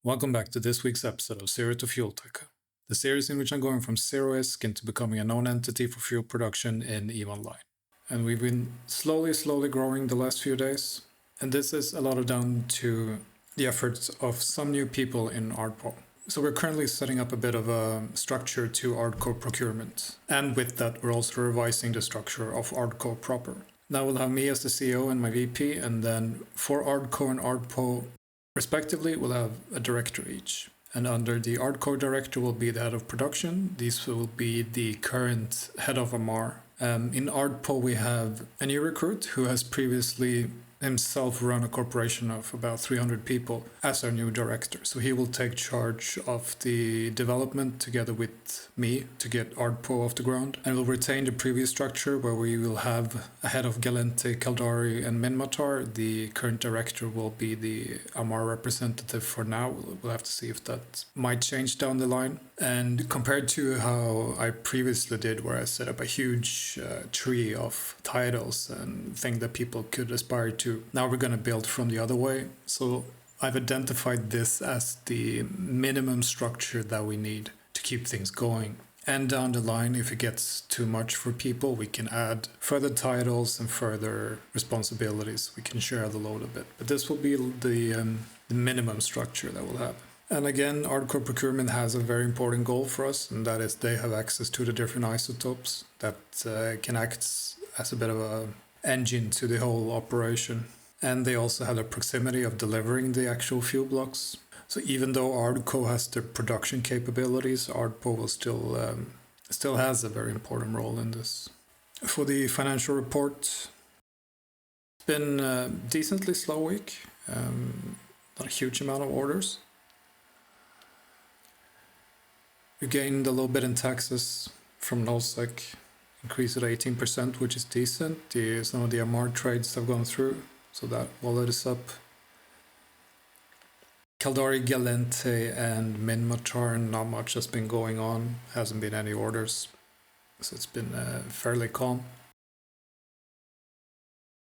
Welcome back to this week's episode of Zero to Fuel Tycoon, the series in which I'm going from zero ISK into becoming a known entity for fuel production in EVE Online. And we've been slowly growing the last few days, and this is a lot of down to the efforts of some new people in ARDPO. So we're currently setting up a bit of a structure to ARDCO procurement, and with that we're also revising the structure of ARDCO proper. That will have me as the CEO and my VP, and then for ARDCO and ARDPO respectively, we'll have a director each. And under the ARDCO director will be the head of production. These will be the current head of AMAR. In ARDPO, we have a new recruit who has previously himself run a corporation of about 300 people as our new director. So he will take charge of the development together with me to get ARDPO off the ground. And we'll retain the previous structure where we will have a head of Galente, Caldari, and Minmatar. The current director will be the AMAR representative for now. We'll have to see if that might change down the line. And compared to how I previously did, where I set up a huge tree of titles and things that people could aspire to, now we're going to build from the other way. So I've identified this as the minimum structure that we need to keep things going. And down the line, if it gets too much for people, we can add further titles and further responsibilities. We can share the load a bit. But this will be the minimum structure that we'll have. And again, ARDCO procurement has a very important goal for us, and that is they have access to the different isotopes that can act as a bit of an engine to the whole operation. And they also have the proximity of delivering the actual fuel blocks. So even though ARDCO has the production capabilities, ARDPO will still has a very important role in this. For the financial report, it's been a decently slow week. Not a huge amount of orders. We gained a little bit in taxes from NOSEC, increased at 18%, which is decent. Some of the AMAR trades have gone through, so that wallet is up. Caldari, Galente, and Minmatar, not much has been going on. Hasn't been any orders, so it's been fairly calm.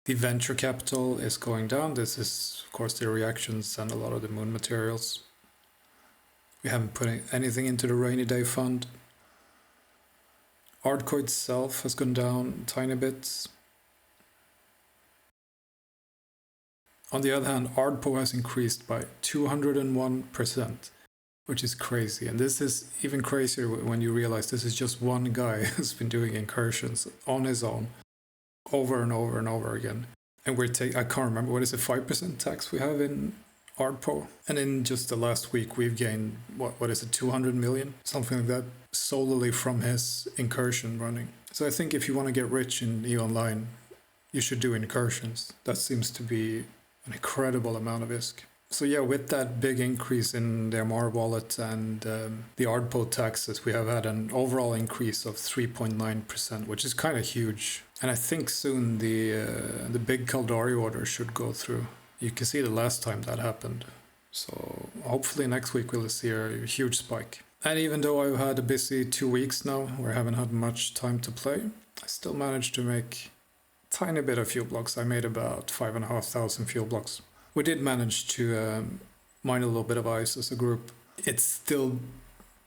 The venture capital is going down. This is, of course, the reactions and a lot of the moon materials. We haven't put anything into the rainy day fund. ARDCO itself has gone down tiny bits. On the other hand, ARDPO has increased by 201%, which is crazy. And this is even crazier when you realize this is just one guy who's been doing incursions on his own over and over and over again. And I can't remember, what is it, 5% tax we have in ARDPO? And in just the last week, we've gained, what is it, 200 million? Something like that, solely from his incursion running. So I think if you want to get rich in EVE Online, you should do incursions. That seems to be an incredible amount of ISK. So yeah, with that big increase in the AMAR wallet and the ARDPO taxes, we have had an overall increase of 3.9%, which is kind of huge. And I think soon the big Caldari order should go through. You can see the last time that happened. So hopefully next week we'll see a huge spike. And even though I've had a busy 2 weeks now, where I haven't had much time to play, I still managed to make tiny bit of fuel blocks. I made about 5,500 fuel blocks. We did manage to mine a little bit of ice as a group. It's still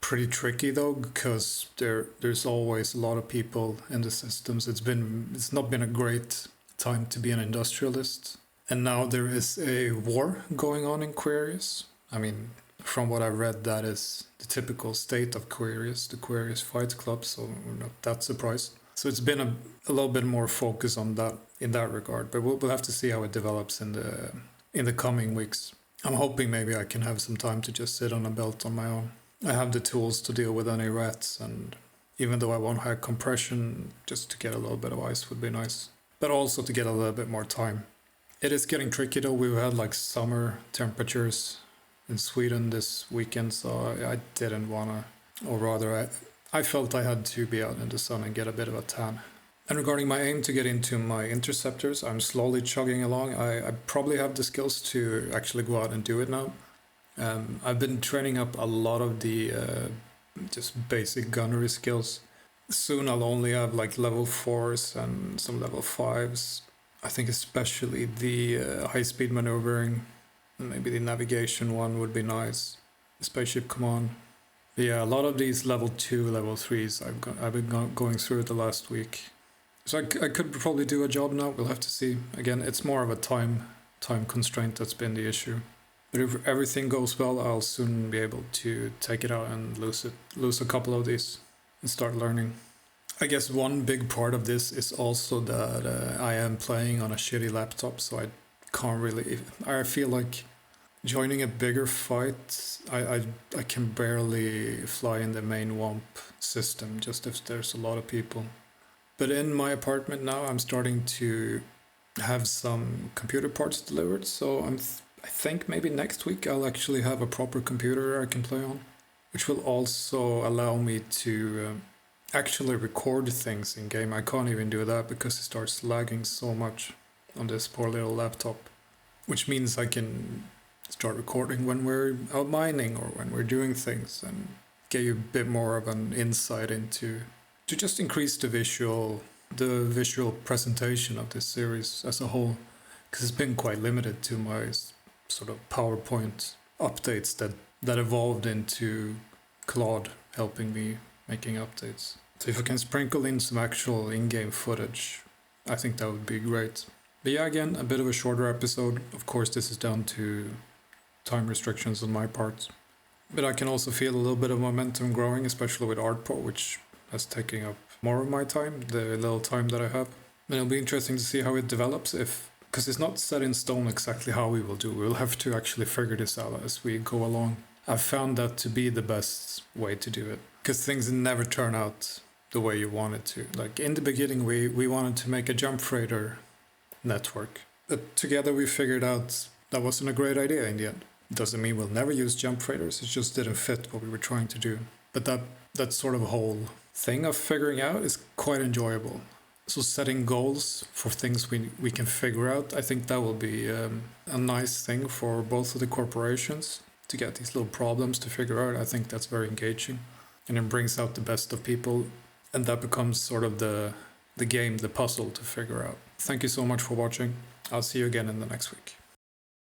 pretty tricky though, because there's always a lot of people in the systems. It's not been a great time to be an industrialist. And now there is a war going on in Quarius. I mean, from what I read, that is the typical state of Quarius, the Quarius Fight Club, so we're not that surprised. So it's been a little bit more focus on that in that regard, but we'll have to see how it develops in the coming weeks. I'm hoping maybe I can have some time to just sit on a belt on my own. I have the tools to deal with any rats, and even though I won't have compression, just to get a little bit of ice would be nice. But also to get a little bit more time. It is getting tricky though. We've had like summer temperatures in Sweden this weekend, so I didn't want to, or rather I felt I had to be out in the sun and get a bit of a tan. And regarding my aim to get into my interceptors, I'm slowly chugging along. I probably have the skills to actually go out and do it now. I've been training up a lot of the just basic gunnery skills. Soon I'll only have like level 4s and some level 5s. I think especially the high-speed maneuvering And maybe the navigation one would be nice. The spaceship command. But yeah, a lot of these level 2, level 3s I've been going through the last week. So I could probably do a job now. We'll have to see. Again, it's more of a time constraint that's been the issue. But if everything goes well, I'll soon be able to take it out and lose a couple of these and start learning. I guess one big part of this is also that I am playing on a shitty laptop, so I can't really. I feel like joining a bigger fight, I can barely fly in the main WOMP system, just if there's a lot of people. But in my apartment now, I'm starting to have some computer parts delivered, so I think maybe next week I'll actually have a proper computer I can play on, which will also allow me to actually record things in game. I can't even do that because it starts lagging so much on this poor little laptop, which means I can start recording when we're out mining or when we're doing things and get you a bit more of an insight into to just increase the visual presentation of this series as a whole, because it's been quite limited to my sort of PowerPoint updates that evolved into Claude helping me making updates. So if I can sprinkle in some actual in-game footage, I think that would be great. But yeah, again, a bit of a shorter episode. Of course, this is down to time restrictions on my part. But I can also feel a little bit of momentum growing, especially with ARDPO, which has taken up more of my time, the little time that I have. And it'll be interesting to see how it develops, because it's not set in stone exactly how we will do. We'll have to actually figure this out as we go along. I've found that to be the best way to do it, because things never turn out the way you want it to. Like in the beginning, we wanted to make a jump freighter network, but together we figured out that wasn't a great idea in the end. Doesn't mean we'll never use jump freighters, it just didn't fit what we were trying to do. But that sort of whole thing of figuring out is quite enjoyable. So setting goals for things we can figure out, I think that will be a nice thing for both of the corporations to get these little problems to figure out. I think that's very engaging, and it brings out the best of people, and that becomes sort of the game, the puzzle to figure out. Thank you so much for watching. I'll see you again in the next week.